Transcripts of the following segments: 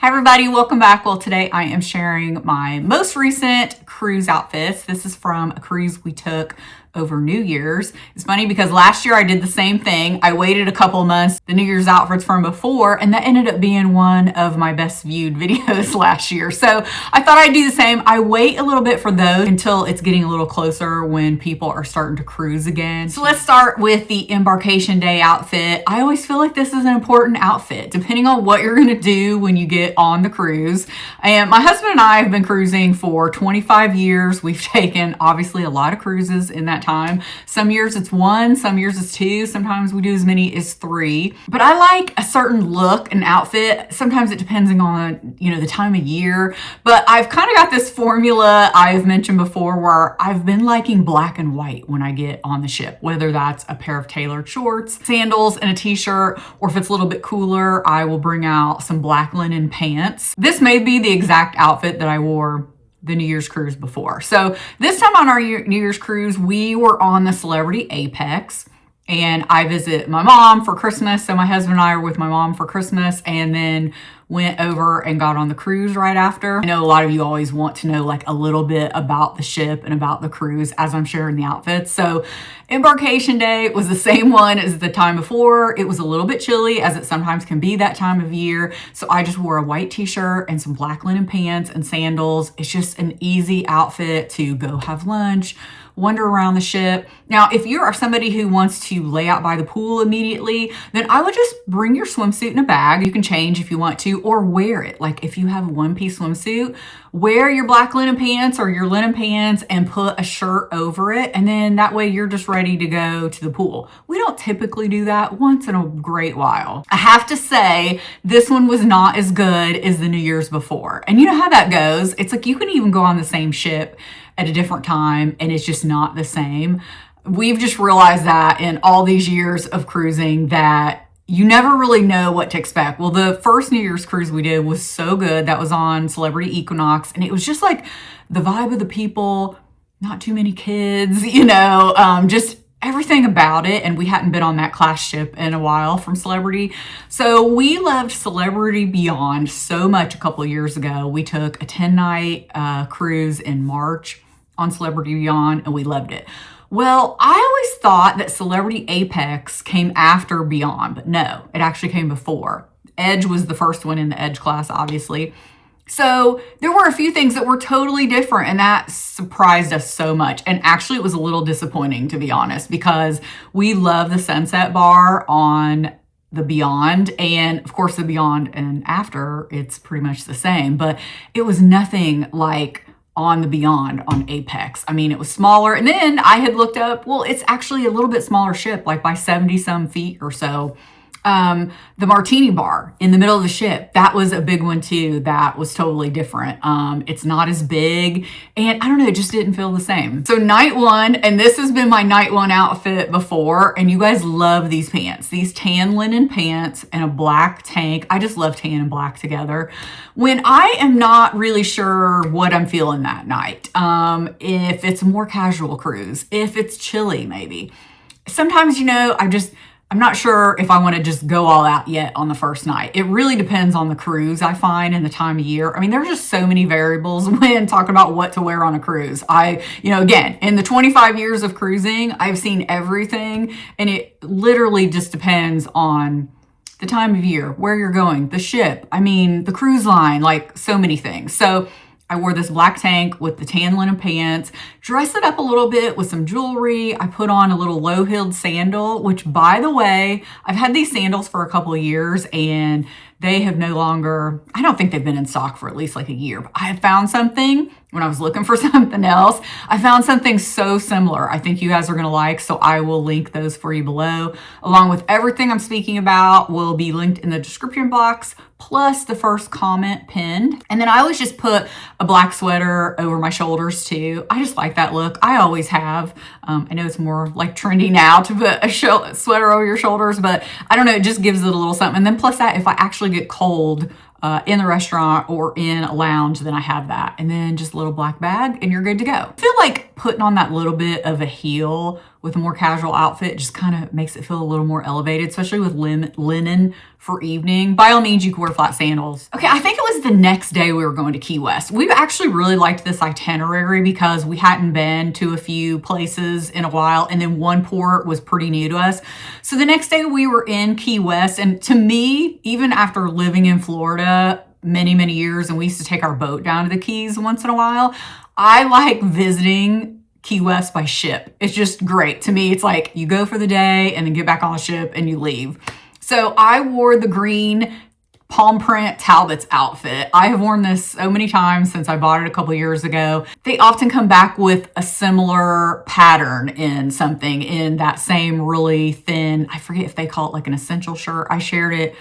Hi everybody, welcome back. Well, today I am sharing my most recent cruise outfits. This is from a cruise we took over New Year's. It's funny because last year I did the same thing. I waited a couple months, the New Year's outfits from before, and that ended up being one of my best viewed videos last year. So I thought I'd do the same. I wait a little bit for those until it's getting a little closer when people are starting to cruise again. So let's start with the embarkation day outfit. I always feel like this is an important outfit, depending on what you're gonna do when you get on the cruise. And my husband and I have been cruising for 25 years. We've taken obviously a lot of cruises in that time. Some years it's one, some years it's two, sometimes we do as many as three. But I like a certain look and outfit. Sometimes it depends on, the time of year. But I've kind of got this formula I've mentioned before where I've been liking black and white when I get on the ship, whether that's a pair of tailored shorts, sandals, and a t-shirt, or if it's a little bit cooler, I will bring out some black linen pants. This may be the exact outfit that I wore the New Year's cruise before. So this time on our New Year's cruise, we were on the Celebrity Apex, and I visit my mom for Christmas. So my husband and I are with my mom for Christmas, and then went over and got on the cruise right after. I know a lot of you always want to know like a little bit about the ship and about the cruise as I'm sharing the outfits. So embarkation day was the same one as the time before. It was a little bit chilly, as it sometimes can be that time of year. So I just wore a white t-shirt and some black linen pants and sandals. It's just an easy outfit to go have lunch, wander around the ship. Now, if you are somebody who wants to lay out by the pool immediately, then I would just bring your swimsuit in a bag. You can change if you want to, or wear it. Like if you have a one-piece swimsuit, wear your black linen pants or your linen pants and put a shirt over it. And then that way you're just ready to go to the pool. We don't typically do that, once in a great while. I have to say, this one was not as good as the New Year's before. And you know how that goes. It's like you can even go on the same ship at a different time and it's just not the same. We've just realized that in all these years of cruising that you never really know what to expect. Well, the first New Year's cruise we did was so good. That was on Celebrity Equinox, and it was just like the vibe of the people, not too many kids, just everything about it. And we hadn't been on that class ship in a while from Celebrity. So we loved Celebrity Beyond so much a couple of years ago. We took a 10-night cruise in March on Celebrity Beyond, and we loved it. Well, I always thought that Celebrity Apex came after Beyond, but no, it actually came before. Edge was the first one in the Edge class, obviously. So there were a few things that were totally different, and that surprised us so much. And actually it was a little disappointing, to be honest, because we love the Sunset Bar on the Beyond, and of course the Beyond and after, it's pretty much the same, but it was nothing like on the Beyond on Apex. I mean, it was smaller. And then I had looked up, well, it's actually a little bit smaller ship, like by 70 some feet or so. The Martini Bar in the middle of the ship, that was a big one too. That was totally different. It's not as big, and I don't know, it just didn't feel the same. So night one, and this has been my night one outfit before, and you guys love these pants, these tan linen pants and a black tank. I just love tan and black together. When I am not really sure what I'm feeling that night, if it's a more casual cruise, if it's chilly maybe. Sometimes, I'm not sure if I want to just go all out yet on the first night. It really depends on the cruise, I find, and the time of year. I mean, there's just so many variables when talking about what to wear on a cruise. Again, in the 25 years of cruising, I've seen everything, and it literally just depends on the time of year, where you're going, the ship, the cruise line, like so many things. So I wore this black tank with the tan linen pants, dressed it up a little bit with some jewelry. I put on a little low-heeled sandal, which, by the way, I've had these sandals for a couple of years, and they have no longer, I don't think they've been in stock for at least like a year. But I have found something when I was looking for something else. I found something so similar I think you guys are going to like, so I will link those for you below. Along with everything I'm speaking about will be linked in the description box, plus the first comment pinned. And then I always just put a black sweater over my shoulders too. I just like that look. I always have. I know it's more like trendy now to put a sweater over your shoulders, but I don't know, it just gives it a little something. And then plus that, if I actually get cold in the restaurant or in a lounge, then I have that. And then just a little black bag and you're good to go. I feel like putting on that little bit of a heel with a more casual outfit just kind of makes it feel a little more elevated, especially with linen for evening. By all means, you can wear flat sandals. Okay, I think it was the next day we were going to Key West. We actually really liked this itinerary because we hadn't been to a few places in a while, and then one port was pretty new to us. So the next day we were in Key West, and to me, even after living in Florida many years, and we used to take our boat down to the Keys once in a while, I like visiting Key West by ship. It's just great. To me, it's like you go for the day and then get back on the ship and you leave. So I wore the green palm print Talbots outfit. I have worn this so many times since I bought it a couple years ago. They often come back with a similar pattern in something in that same really thin, I forget if they call it like an essential shirt. I shared it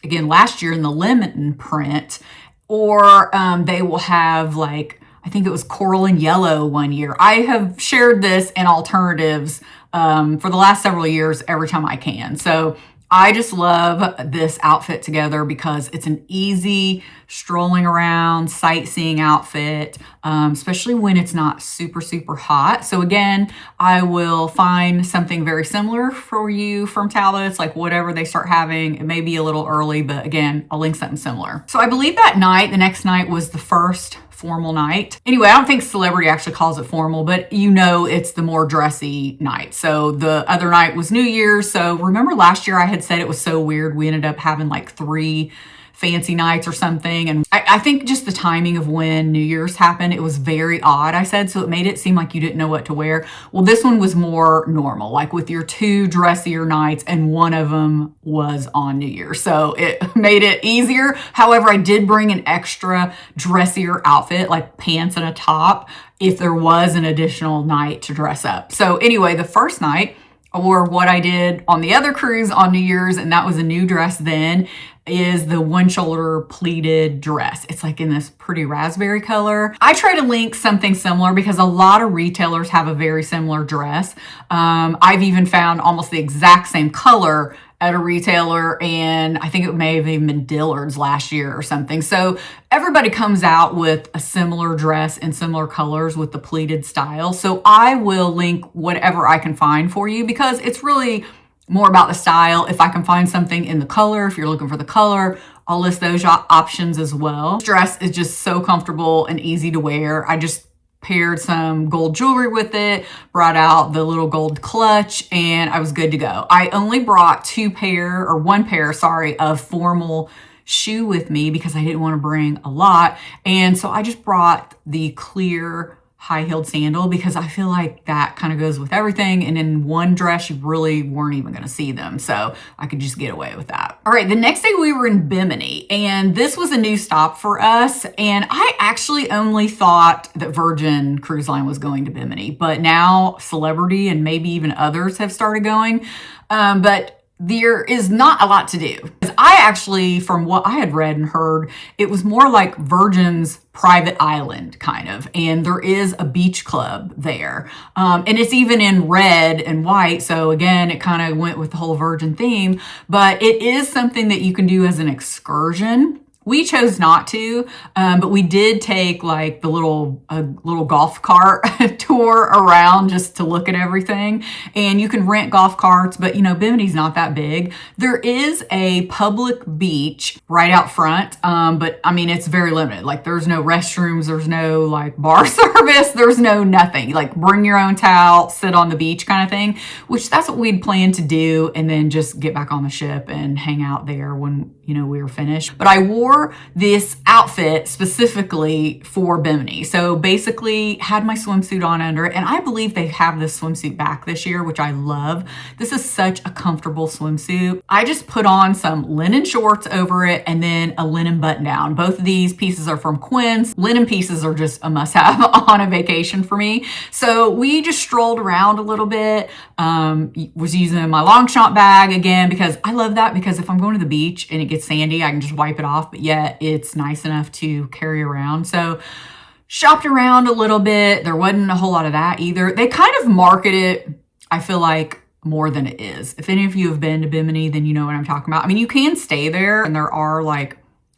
again last year in the lemon print, or they will have like, I think it was coral and yellow one year. I have shared this in alternatives for the last several years every time I can. So I just love this outfit together because it's an easy strolling around, sightseeing outfit, especially when it's not super hot. So again, I will find something very similar for you from Talbots, like whatever they start having. It may be a little early, but again, I'll link something similar. So I believe that night, the next night was the first formal night. Anyway, I don't think celebrity actually calls it formal, but you know it's the more dressy night. So the other night was New Year's. So remember last year I had said it was so weird. We ended up having like 3 fancy nights or something. And I think just the timing of when New Year's happened, it was very odd, I said. So it made it seem like you didn't know what to wear. Well, this one was more normal, like with your 2 dressier nights, and one of them was on New Year's. So it made it easier. However, I did bring an extra dressier outfit, like pants and a top, if there was an additional night to dress up. So anyway, the first night, or what I did on the other cruise on New Year's, and that was a new dress then, is the one shoulder pleated dress. It's like in this pretty raspberry color. I try to link something similar because a lot of retailers have a very similar dress. I've even found almost the exact same color at a retailer, and I think it may have even been Dillard's last year or something. So everybody comes out with a similar dress in similar colors with the pleated style. So I will link whatever I can find for you because it's really more about the style. If I can find something in the color, if you're looking for the color, I'll list those options as well. This dress is just so comfortable and easy to wear. I just paired some gold jewelry with it, brought out the little gold clutch, and I was good to go. I only brought one pair of formal shoe with me because I didn't want to bring a lot. And so I just brought the clear high-heeled sandal because I feel like that kind of goes with everything. And in one dress, you really weren't even going to see them. So I could just get away with that. All right, the next day we were in Bimini, and this was a new stop for us. And I actually only thought that Virgin Cruise Line was going to Bimini, but now Celebrity and maybe even others have started going. But there is not a lot to do. I actually, from what I had read and heard, it was more like Virgin's private island kind of, and there is a beach club there. And it's even in red and white. So again, it kind of went with the whole Virgin theme, but it is something that you can do as an excursion. We chose not to, but we did take like the little golf cart tour around just to look at everything. And you can rent golf carts, but Bimini's not that big. There is a public beach right out front, but I mean, it's very limited. Like there's no restrooms, there's no like bar service, there's no nothing. Like bring your own towel, sit on the beach kind of thing, which that's what we'd planned to do, and then just get back on the ship and hang out there when we were finished. But I wore this outfit specifically for Bimini. So basically had my swimsuit on under it, and I believe they have this swimsuit back this year, which I love. This is such a comfortable swimsuit. I just put on some linen shorts over it and then a linen button down. Both of these pieces are from Quinn's. Linen pieces are just a must have on a vacation for me. So we just strolled around a little bit, was using my Longchamp bag again, because I love that, because if I'm going to the beach and it gets sandy, I can just wipe it off, but yet it's nice enough to carry around. So shopped around a little bit. There wasn't a whole lot of that either. They kind of market it, I feel like, more than it is. If any of you have been to Bimini, then you know what I'm talking about. I mean, you can stay there and there are like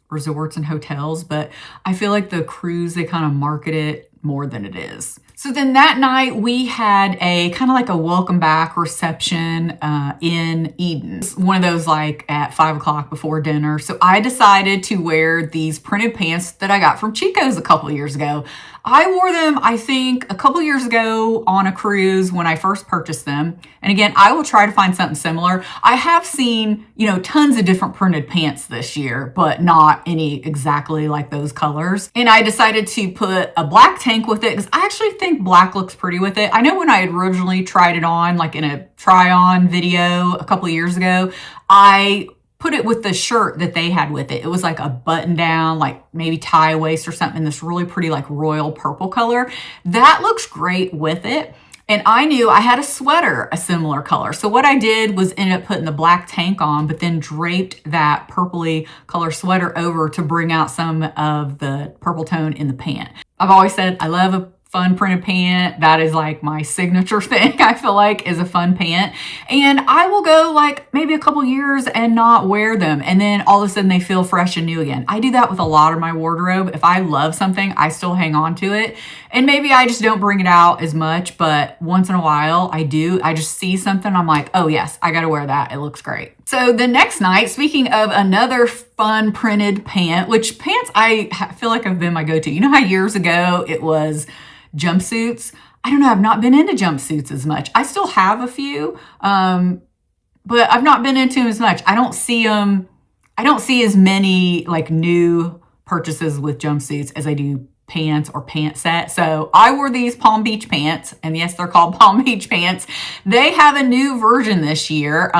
resorts and hotels, but I feel like the cruise, they kind of market it more than it is. So then that night we had a kind of like a welcome back reception in Eden. One of those like at 5 o'clock before dinner. So I decided to wear these printed pants that I got from Chico's a couple years ago. I wore them, I think, a couple years ago on a cruise when I first purchased them. And again, I will try to find something similar. I have seen, tons of different printed pants this year, but not any exactly like those colors. And I decided to put a black tank with it because I actually think black looks pretty with it. I know when I had originally tried it on, like in a try-on video a couple of years ago, I put it with the shirt that they had with it. It was like a button down, like maybe tie waist or something, this really pretty like royal purple color. That looks great with it. And I knew I had a sweater, a similar color. So what I did was end up putting the black tank on, but then draped that purpley color sweater over to bring out some of the purple tone in the pant. I've always said I love a fun printed pant. That is like my signature thing, I feel like, is a fun pant. And I will go like maybe a couple years and not wear them. And then all of a sudden they feel fresh and new again. I do that with a lot of my wardrobe. If I love something, I still hang on to it. And maybe I just don't bring it out as much, but once in a while I do. I just see something, I'm like, oh yes, I gotta wear that. It looks great. So the next night, speaking of another fun printed pant, which pants I feel like have been my go-to. You know how years ago it was jumpsuits? I don't know. I've not been into jumpsuits as much. I still have a few, but I've not been into them as much. I don't see as many like new purchases with jumpsuits as I do pants or pant set. So I wore these Palm Beach pants, and yes, they're called Palm Beach pants. They have a new version this year.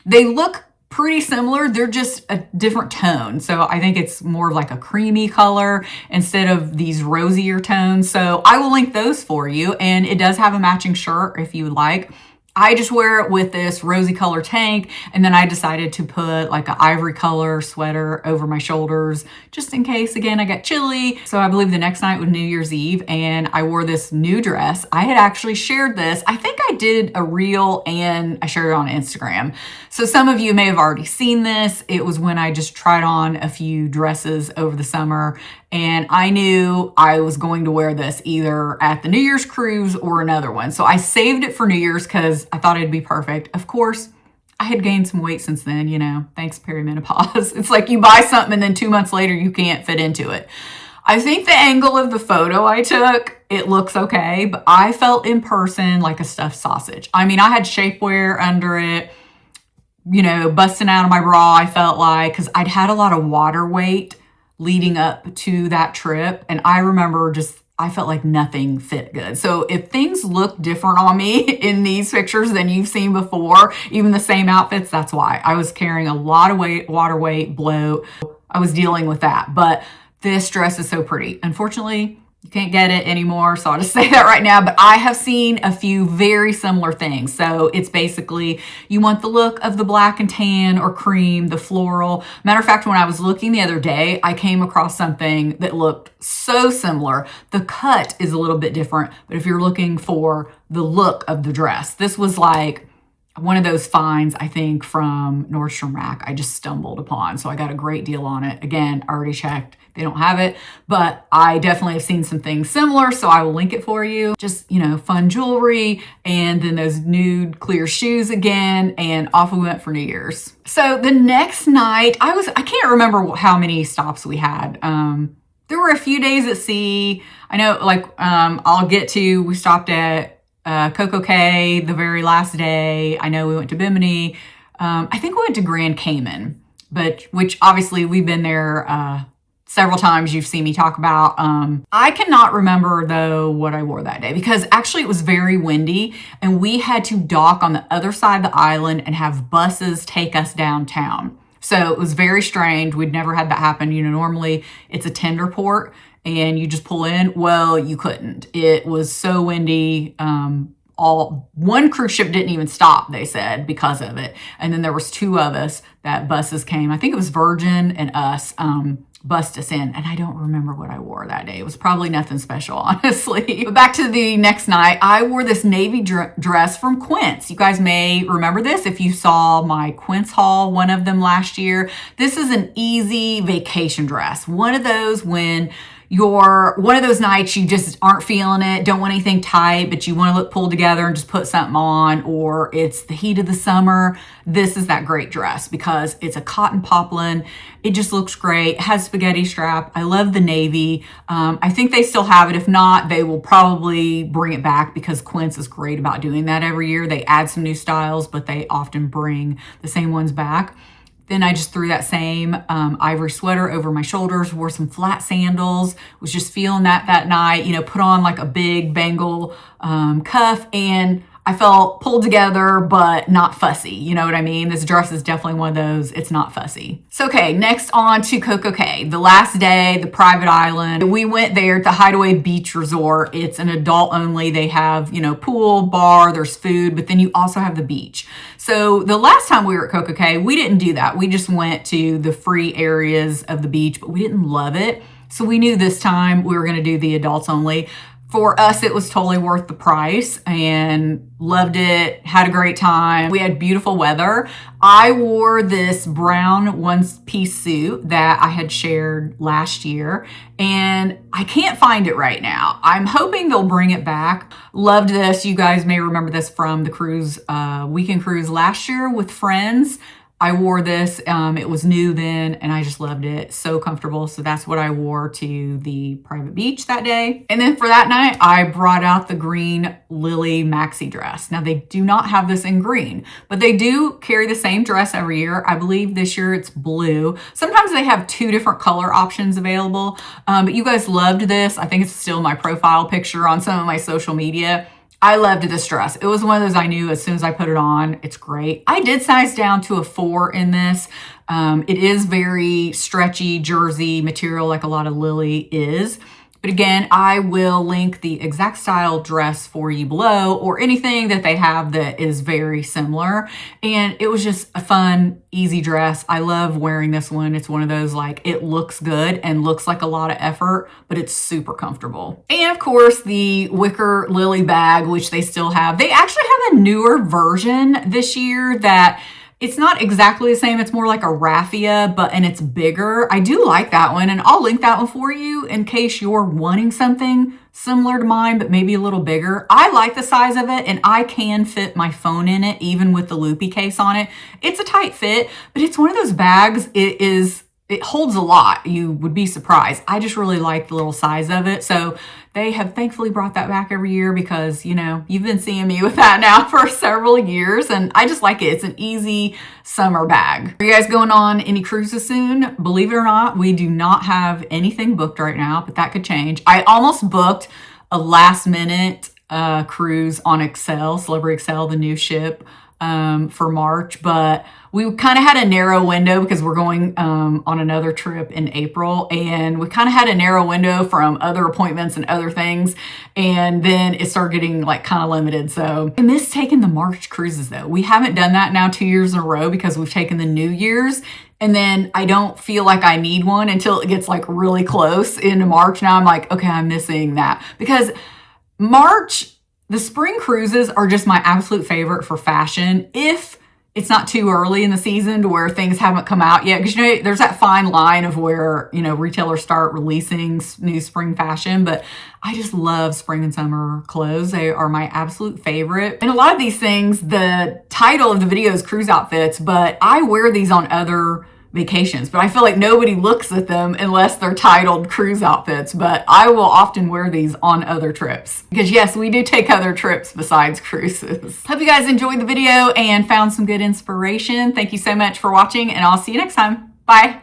They look pretty similar. They're just a different tone. So I think it's more like a creamy color instead of these rosier tones. So I will link those for you. And it does have a matching shirt if you would like. I just wear it with this rosy color tank, and then I decided to put like an ivory color sweater over my shoulders just in case, again, I got chilly. So I believe the next night was New Year's Eve, and I wore this new dress. I had actually shared this. I think I did a reel and I shared it on Instagram. So some of you may have already seen this. It was when I just tried on a few dresses over the summer, and I knew I was going to wear this either at the New Year's cruise or another one. So I saved it for New Year's because I thought it'd be perfect. Of course, I had gained some weight since then, thanks perimenopause. It's like you buy something and then 2 months later you can't fit into it. I think the angle of the photo I took, it looks okay, but I felt in person like a stuffed sausage. I mean, I had shapewear under it, busting out of my bra, I felt like, because I'd had a lot of water weight leading up to that trip. And I remember I felt like nothing fit good. So if things look different on me in these pictures than you've seen before, even the same outfits, that's why. I was carrying a lot of weight, water weight, bloat. I was dealing with that. But this dress is so pretty. Unfortunately, you can't get it anymore, so I'll just say that right now. But I have seen a few very similar things. So it's basically, you want the look of the black and tan or cream, the floral. Matter of fact, when I was looking the other day, I came across something that looked so similar. The cut is a little bit different, but if you're looking for the look of the dress, this was like one of those finds, I think, from Nordstrom Rack I just stumbled upon. So I got a great deal on it. Again, I already checked. They don't have it, but I definitely have seen some things similar, so I will link it for you. Just, fun jewelry, and then those nude clear shoes again, and off we went for New Year's. So the next night, I can't remember how many stops we had. There were a few days at sea. I know, we stopped at Coco Cay the very last day. I know we went to Bimini. I think we went to Grand Cayman, which obviously we've been there several times. You've seen me talk about. I cannot remember though what I wore that day because actually it was very windy and we had to dock on the other side of the island and have buses take us downtown. So it was very strange. We'd never had that happen. Normally it's a tender port and you just pull in. Well, you couldn't. It was so windy. One cruise ship didn't even stop, they said, because of it. And then there was two of us that buses came. I think it was Virgin and us, bussed us in. And I don't remember what I wore that day. It was probably nothing special, honestly. But back to the next night, I wore this navy dress from Quince. You guys may remember this if you saw my Quince haul, one of them last year. This is an easy vacation dress. One of those when you're one of those nights you just aren't feeling it, don't want anything tight, but you want to look pulled together and just put something on, or it's the heat of the summer, this is that great dress because it's a cotton poplin. It just looks great. It has spaghetti strap. I love the navy. I think they still have it. If not, they will probably bring it back because Quince is great about doing that every year. They add some new styles, but they often bring the same ones back. Then I just threw that same ivory sweater over my shoulders, wore some flat sandals, was just feeling that night, put on like a big Bengal cuff, and I felt pulled together, but not fussy. You know what I mean? This dress is definitely one of those, it's not fussy. So, okay, next on to Coco Cay. The last day, the private island. We went there at the Hideaway Beach Resort. It's an adult only. They have, pool, bar, there's food, but then you also have the beach. So the last time we were at Coco Cay, we didn't do that. We just went to the free areas of the beach, but we didn't love it. So we knew this time we were going to do the adults only. For us, it was totally worth the price and loved it, had a great time. We had beautiful weather. I wore this brown one-piece suit that I had shared last year, and I can't find it right now. I'm hoping they'll bring it back. Loved this. You guys may remember this from the cruise, weekend cruise last year with friends. I wore this, it was new then, and I just loved it. So comfortable. So that's what I wore to the private beach that day. And then for that night, I brought out the green Lily maxi dress. Now they do not have this in green, but they do carry the same dress every year. I believe this year it's blue. Sometimes they have two different color options available, but you guys loved this. I think it's still my profile picture on some of my social media. I loved this dress. It was one of those I knew as soon as I put it on, it's great. I did size down to a 4 in this. It is very stretchy jersey material like a lot of Lily is. But again, I will link the exact style dress for you below or anything that they have that is very similar. And it was just a fun, easy dress. I love wearing this one. It's one of those like it looks good and looks like a lot of effort, but it's super comfortable. And of course, the wicker Lily bag, which they still have. They actually have a newer version this year that it's not exactly the same. It's more like a raffia, and it's bigger. I do like that one, and I'll link that one for you in case you're wanting something similar to mine, but maybe a little bigger. I like the size of it, and I can fit my phone in it, even with the loopy case on it. It's a tight fit, but it's one of those bags. It holds a lot. You would be surprised. I just really like the little size of it. So they have thankfully brought that back every year because, you've been seeing me with that now for several years, and I just like it. It's an easy summer bag. Are you guys going on any cruises soon? Believe it or not, we do not have anything booked right now, but that could change. I almost booked a last minute cruise on Excel, Celebrity Excel, the new ship, for March, but we kind of had a narrow window because we're going on another trip in April, and we kind of had a narrow window from other appointments and other things, and then it started getting like kind of limited. So I miss taking the March cruises though. We haven't done that now 2 years in a row because we've taken the New Year's, and then I don't feel like I need one until it gets like really close into March. Now I'm like, okay, I'm missing that because March, the spring cruises are just my absolute favorite for fashion. If it's not too early in the season to where things haven't come out yet. Because, there's that fine line of where, retailers start releasing new spring fashion. But I just love spring and summer clothes. They are my absolute favorite. And a lot of these things, the title of the video is cruise outfits, but I wear these on other vacations, but I feel like nobody looks at them unless they're titled cruise outfits, but I will often wear these on other trips because yes, we do take other trips besides cruises. Hope you guys enjoyed the video and found some good inspiration. Thank you so much for watching, and I'll see you next time. Bye.